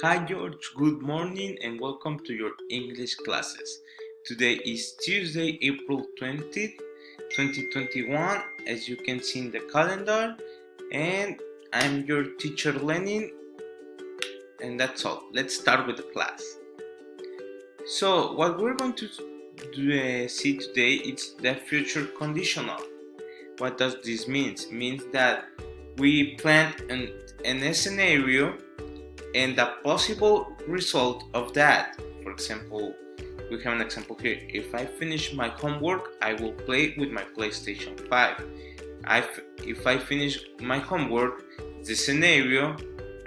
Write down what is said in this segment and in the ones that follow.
Hi George, good morning and welcome to your English classes. Today is Tuesday, April 20th, 2021, as you can see in the calendar, and I'm your teacher Lenin, and that's all. Let's start with the class. So, what we're going to see today is the future conditional. What does this mean? It means that we plan an scenario and the possible result of that. For example, we have an example here. If I finish my homework, I will play with my PlayStation 5. If I finish my homework, the scenario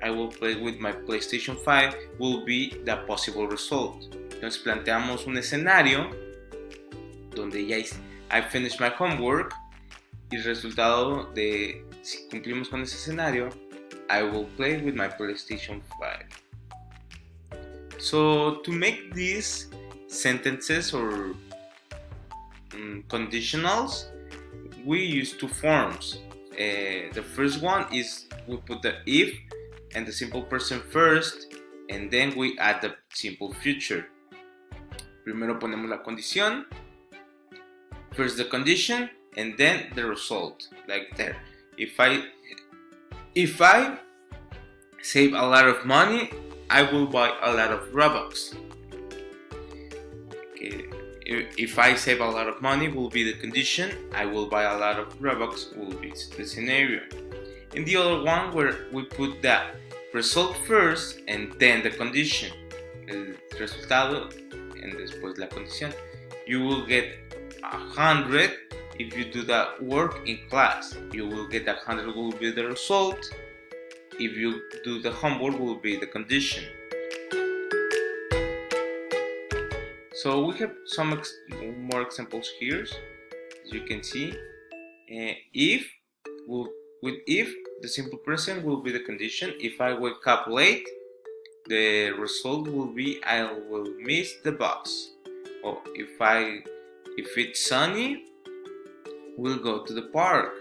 I will play with my PlayStation 5 will be the possible result. Entonces planteamos un escenario donde ya I finished my homework y el resultado de si cumplimos con ese escenario, I will play with my PlayStation 5. So to make these sentences or conditionals, we use two forms. The first one is we put the if and the simple present first, and then we add the simple future. Primero ponemos la condición, first the condition, and then the result, like there. If I save a lot of money, I will buy a lot of Robux. Okay. If I save a lot of money will be the condition, I will buy a lot of Robux will be the scenario. And the other one where we put the result first and then the condition. El resultado and después la condición. You will get 100 if you do that work in class. You will get 100 will be the result. If you do the homework will be the condition. So we have some more examples here, as you can see. If the simple present will be the condition. If I wake up late, the result will be I will miss the bus. Or if it's sunny, we'll go to the park.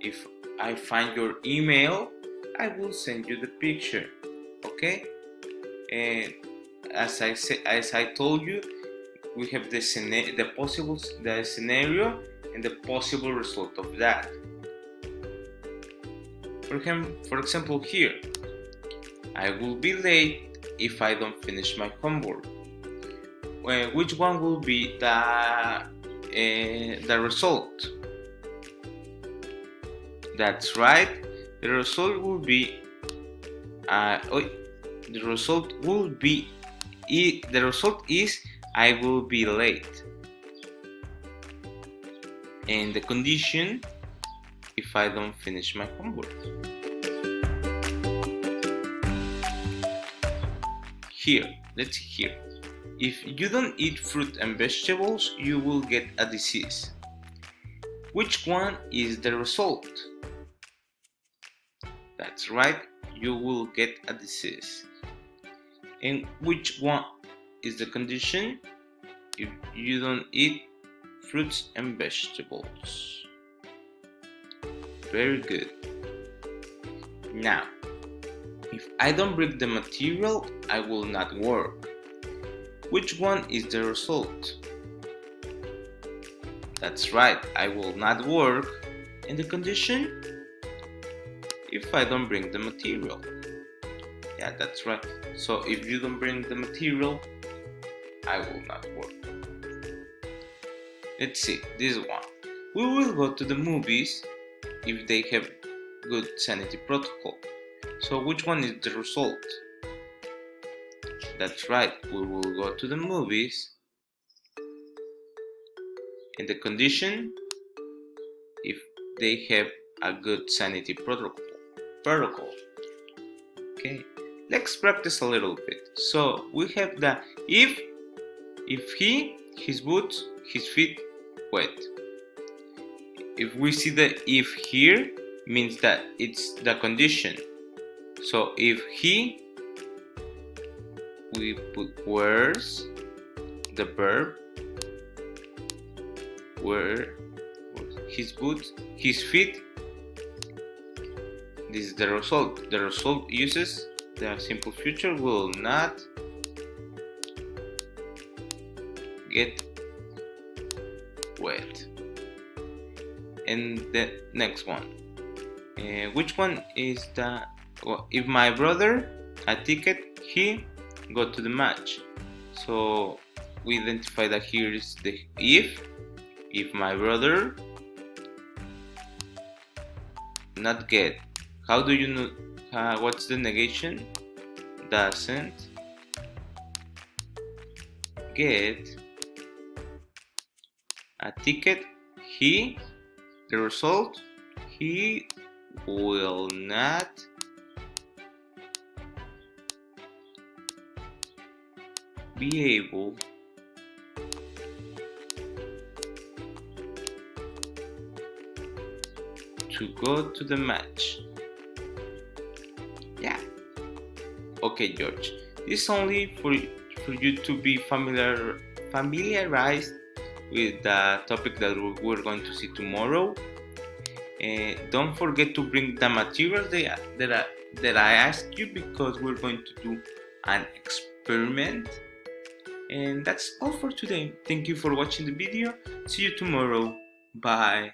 If I find your email, I will send you the picture. Okay? And as I told you, we have the scenario and the possible result of that. For example, here, I will be late if I don't finish my homework. Which one will be the result? That's right. The result is I will be late. And the condition, if I don't finish my homework. Here, let's see here. If you don't eat fruit and vegetables, you will get a disease. Which one is the result? That's right, you will get a disease. And which one is the condition? If you don't eat fruits and vegetables. Very good. Now, if I don't bring the material, I will not work. Which one is the result? That's right, I will not work. And the condition? If I don't bring the material. Yeah, that's right. So if you don't bring the material, I will not work. Let's see, this one. We will go to the movies if they have good sanity protocol. So which one is the result? That's right, we will go to the movies. And the condition, if they have a good sanity protocol. Okay, let's practice a little bit. So we have the if his boots, his feet wet. If we see the if here, means that it's the condition. So if he, we put wears, the verb, wear his boots, his feet. This is the result. The result uses the simple future will not get wet. And the next one, which one is the, well, if my brother had ticket, he go to the match. So we identify that here is the if my brother not get. How do you know? What's the negation? Doesn't get a ticket. He, the result, he will not be able to go to the match. Yeah. Okay, George. This is only for you to be familiarized with the topic that we're going to see tomorrow. Don't forget to bring the materials that I asked you, because we're going to do an experiment. And that's all for today. Thank you for watching the video. See you tomorrow. Bye.